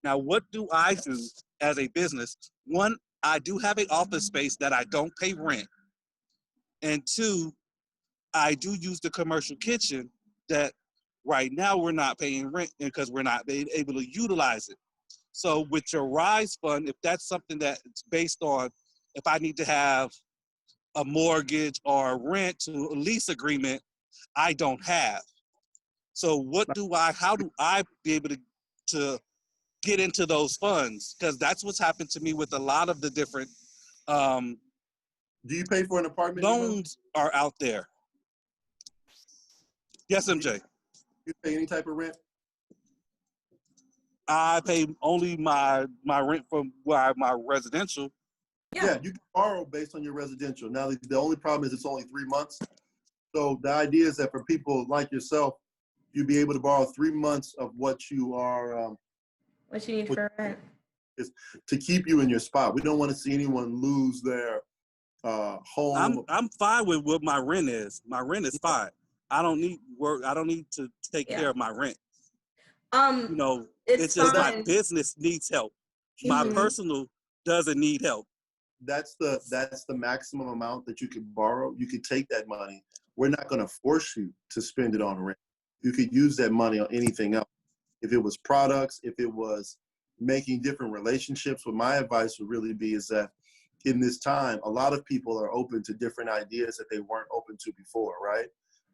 Now, what do I do as a business? One, I do have an office space that I don't pay rent. And two, I do use the commercial kitchen that right now we're not paying rent because we're not being able to utilize it. So with your RISE fund, if that's something that's based on, if I need to have a mortgage or a rent to a lease agreement, I don't have. So how do I be able to get into those funds? Because that's what's happened to me with a lot of the different Do you pay for an apartment? loans are out there. Yes, MJ. You pay any type of rent? I pay only my rent from my residential. Yeah, you can borrow based on your residential. Now, the only problem is it's only 3 months. So the idea is that for people like yourself, you'd be able to borrow 3 months of what you are. What you need for rent. Is to keep you in your spot. We don't want to see anyone lose their home. I'm fine with what my rent is. My rent is fine. I don't need work. I don't need to take care of my rent. You know, it's just fine. my business needs help. My personal doesn't need help. That's the maximum amount that you could borrow. You could take that money. We're not going to force you to spend it on rent. You could use that money on anything else. If it was products, if it was making different relationships, what my advice would really be is that in this time, a lot of people are open to different ideas that they weren't open to before, right?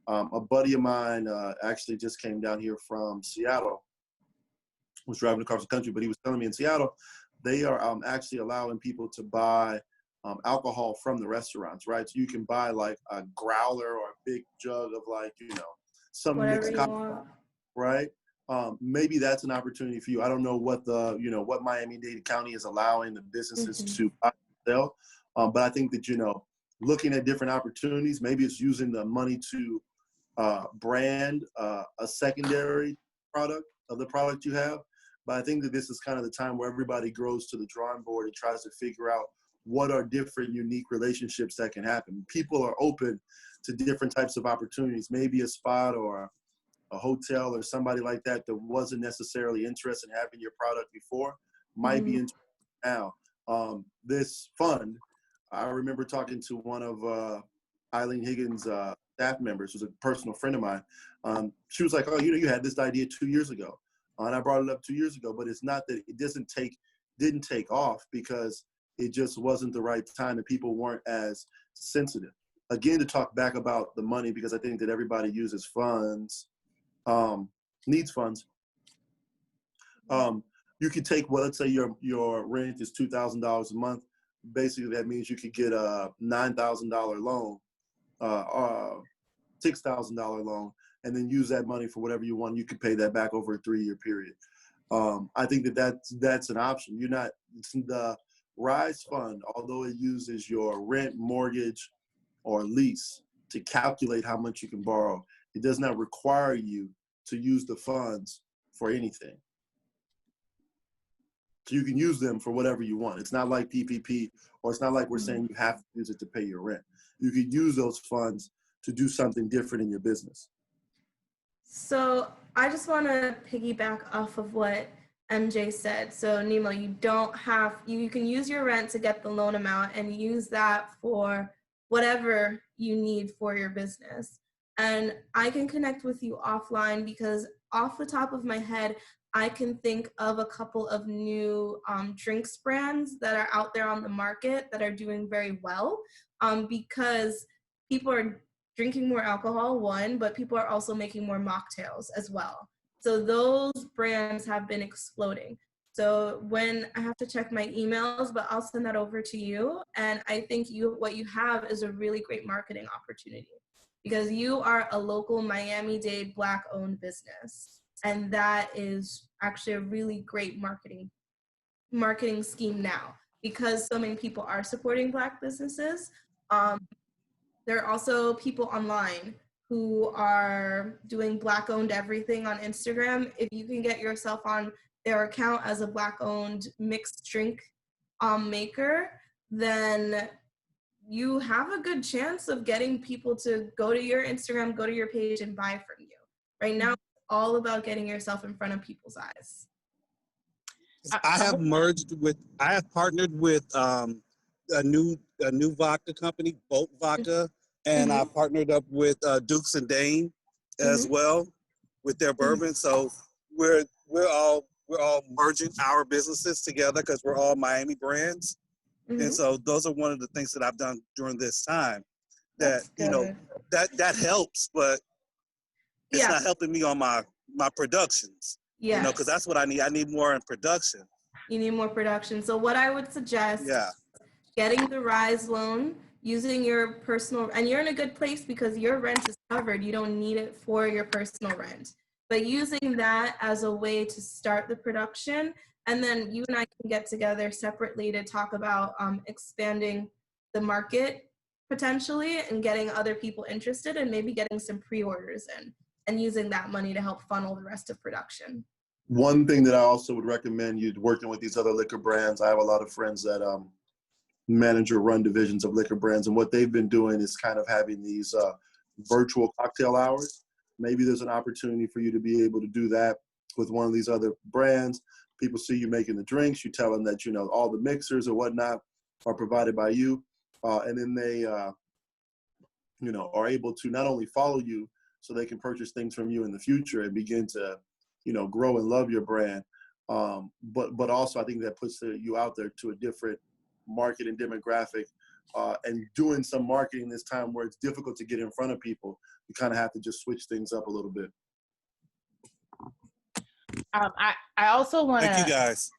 A buddy of mine actually just came down here from Seattle, was driving across the country, but he was telling me in Seattle, they are actually allowing people to buy alcohol from the restaurants, right? So you can buy like a growler or a big jug of like, some mixed cocktail, right? Maybe that's an opportunity for you. I don't know what what Miami-Dade County is allowing the businesses to buy and sell, but I think that, looking at different opportunities, maybe it's using the money to brand a secondary product of the product you have. But I think that this is kind of the time where everybody goes to the drawing board and tries to figure out what are different, unique relationships that can happen. People are open to different types of opportunities, maybe a spot or a hotel or somebody like that that wasn't necessarily interested in having your product before might be interested now. This fund, I remember talking to one of Eileen Higgins' staff members, who's a personal friend of mine. She was like, oh, you had this idea 2 years ago. And I brought it up 2 years ago, but it's not that it didn't take off because it just wasn't the right time and people weren't as sensitive. Again, to talk back about the money, because I think that everybody uses funds, needs funds. You could take, well, let's say your rent is $2,000 a month. Basically, that means you could get a $9,000 loan, $6,000 loan, and then use that money for whatever you want. You could pay that back over a 3-year period. I think that's an option. The RISE fund, although it uses your rent, mortgage, or lease to calculate how much you can borrow, it does not require you to use the funds for anything. So you can use them for whatever you want. It's not like PPP, or it's not like we're saying you have to use it to pay your rent. You could use those funds to do something different in your business. So I just want to piggyback off of what MJ said. So Nemo, you can use your rent to get the loan amount and use that for whatever you need for your business. And I can connect with you offline because off the top of my head, I can think of a couple of new drinks brands that are out there on the market that are doing very well because people are drinking more alcohol, one, but people are also making more mocktails as well. So those brands have been exploding. So when I have to check my emails, but I'll send that over to you. And I think what you have is a really great marketing opportunity because you are a local Miami-Dade Black-owned business. And that is actually a really great marketing scheme now because so many people are supporting Black businesses. There are also people online who are doing Black-owned everything on Instagram. If you can get yourself on their account as a Black-owned mixed drink maker, then you have a good chance of getting people to go to your Instagram, go to your page, and buy from you. Right now, it's all about getting yourself in front of people's eyes. I have partnered with a new vodka company, Bolt Vodka, and I Mm-hmm. partnered up with Dukes and Dane as Mm-hmm. well with their bourbon. So we're all merging our businesses together because we're all Miami brands. And Mm-hmm. so those are one of the things that I've done during this time that, That's good. that helps, but it's Yeah. not helping me on my productions, because Yes. that's what I need. I need more in production. You need more production. So what I would suggest, Yeah. getting the Rise loan, using your personal, and you're in a good place because your rent is covered. You don't need it for your personal rent. But using that as a way to start the production, and then you and I can get together separately to talk about expanding the market potentially and getting other people interested and maybe getting some pre-orders in and using that money to help funnel the rest of production. One thing that I also would recommend you working with these other liquor brands. I have a lot of friends that manage or run divisions of liquor brands, and what they've been doing is kind of having these virtual cocktail hours. Maybe there's an opportunity for you to be able to do that with one of these other brands. People see you making the drinks, you tell them that all the mixers or whatnot are provided by you, and then they are able to not only follow you so they can purchase things from you in the future and begin to grow and love your brand, but also I think that puts you out there to a different market and demographic, and doing some marketing this time where it's difficult to get in front of people. You kind of have to just switch things up a little bit. I also want Thank you to guys.